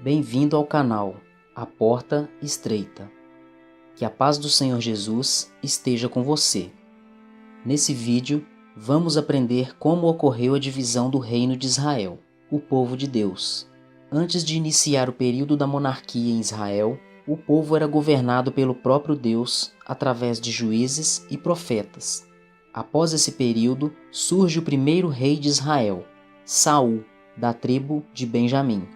Bem-vindo ao canal A Porta Estreita. Que a paz do Senhor Jesus esteja com você. Nesse vídeo, vamos aprender como ocorreu a divisão do reino de Israel, o povo de Deus. Antes de iniciar o período da monarquia em Israel, o povo era governado pelo próprio Deus através de juízes e profetas. Após esse período, surge o primeiro rei de Israel, Saul, da tribo de Benjamim.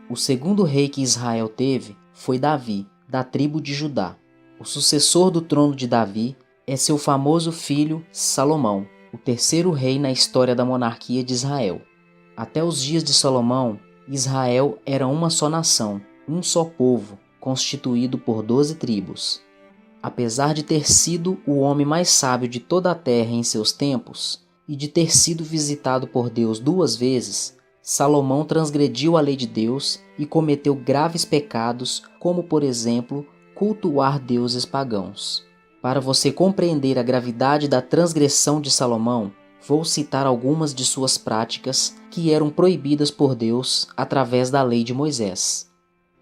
O segundo rei que Israel teve foi Davi, da tribo de Judá. O sucessor do trono de Davi é seu famoso filho Salomão, o terceiro rei na história da monarquia de Israel. Até os dias de Salomão, Israel era uma só nação, um só povo, constituído por 12 tribos. Apesar de ter sido o homem mais sábio de toda a terra em seus tempos, e de ter sido visitado por Deus 2 vezes, Salomão transgrediu a lei de Deus e cometeu graves pecados, como, por exemplo, cultuar deuses pagãos. Para você compreender a gravidade da transgressão de Salomão, vou citar algumas de suas práticas que eram proibidas por Deus através da lei de Moisés.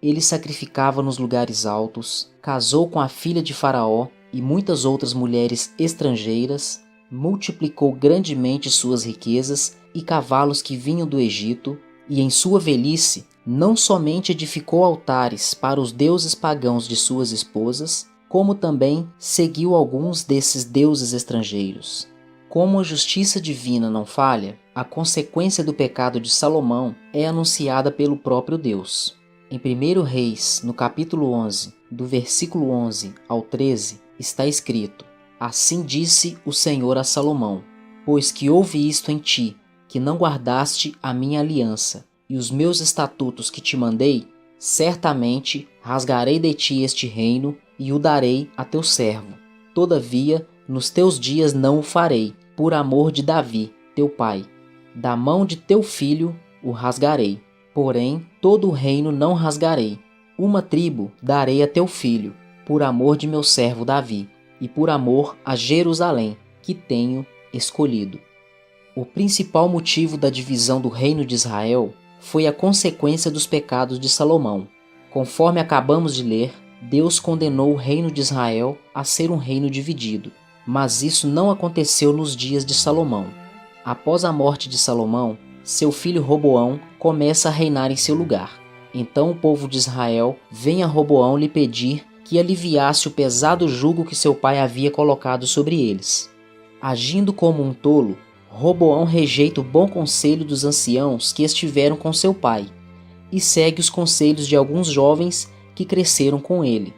Ele sacrificava nos lugares altos, casou com a filha de Faraó e muitas outras mulheres estrangeiras, multiplicou grandemente suas riquezas e cavalos que vinham do Egito, e em sua velhice não somente edificou altares para os deuses pagãos de suas esposas, como também seguiu alguns desses deuses estrangeiros. Como a justiça divina não falha, a consequência do pecado de Salomão é anunciada pelo próprio Deus. Em 1 Reis, no capítulo 11, do versículo 11 ao 13, está escrito: Assim disse o Senhor a Salomão: Pois que houve isto em ti, que não guardaste a minha aliança e os meus estatutos que te mandei, certamente rasgarei de ti este reino e o darei a teu servo. Todavia, nos teus dias não o farei, por amor de Davi, teu pai. Da mão de teu filho o rasgarei. Porém, todo o reino não rasgarei. Uma tribo darei a teu filho, por amor de meu servo Davi, e por amor a Jerusalém, que tenho escolhido. O principal motivo da divisão do reino de Israel foi a consequência dos pecados de Salomão. Conforme acabamos de ler, Deus condenou o reino de Israel a ser um reino dividido, mas isso não aconteceu nos dias de Salomão. Após a morte de Salomão, seu filho Roboão começa a reinar em seu lugar. Então o povo de Israel vem a Roboão lhe pedir que aliviasse o pesado jugo que seu pai havia colocado sobre eles. Agindo como um tolo, Roboão rejeita o bom conselho dos anciãos que estiveram com seu pai e segue os conselhos de alguns jovens que cresceram com ele.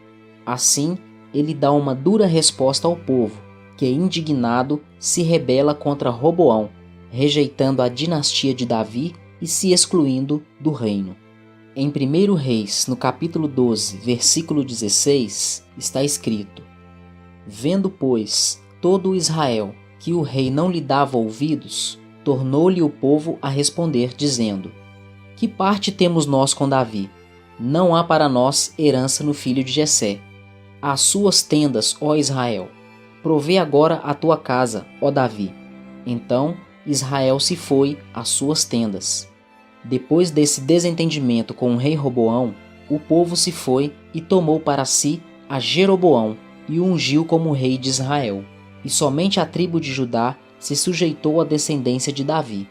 Assim, ele dá uma dura resposta ao povo, que, indignado, se rebela contra Roboão, rejeitando a dinastia de Davi e se excluindo do reino. Em 1 Reis, no capítulo 12, versículo 16, está escrito: Vendo, pois, todo Israel que o rei não lhe dava ouvidos, tornou-lhe o povo a responder, dizendo: Que parte temos nós com Davi? Não há para nós herança no filho de Jessé. As suas tendas, ó Israel. Provê agora a tua casa, ó Davi. Então Israel se foi às suas tendas. Depois desse desentendimento com o rei Roboão, o povo se foi e tomou para si a Jeroboão e o ungiu como rei de Israel. E somente a tribo de Judá se sujeitou à descendência de Davi.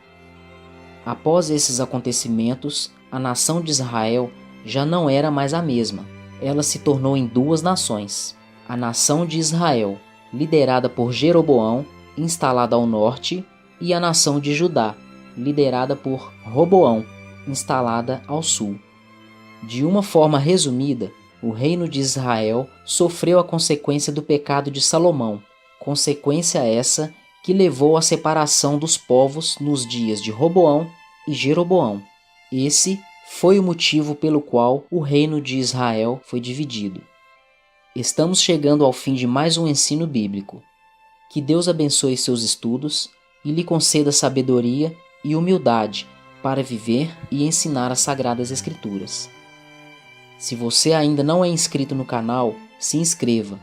Após esses acontecimentos, a nação de Israel já não era mais a mesma. Ela se tornou em 2 nações. A nação de Israel, liderada por Jeroboão, instalada ao norte, e a nação de Judá, liderada por Roboão, instalada ao sul. De uma forma resumida, o reino de Israel sofreu a consequência do pecado de Salomão, consequência essa que levou à separação dos povos nos dias de Roboão e Jeroboão. Esse foi o motivo pelo qual o reino de Israel foi dividido. Estamos chegando ao fim de mais um ensino bíblico. Que Deus abençoe seus estudos e lhe conceda sabedoria e humildade para viver e ensinar as Sagradas Escrituras. Se você ainda não é inscrito no canal, se inscreva.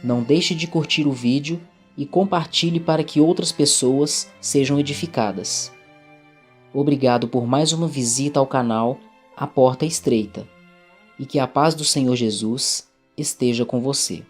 Não deixe de curtir o vídeo e compartilhe para que outras pessoas sejam edificadas. Obrigado por mais uma visita ao canal a porta é estreita e que a paz do Senhor Jesus esteja com você.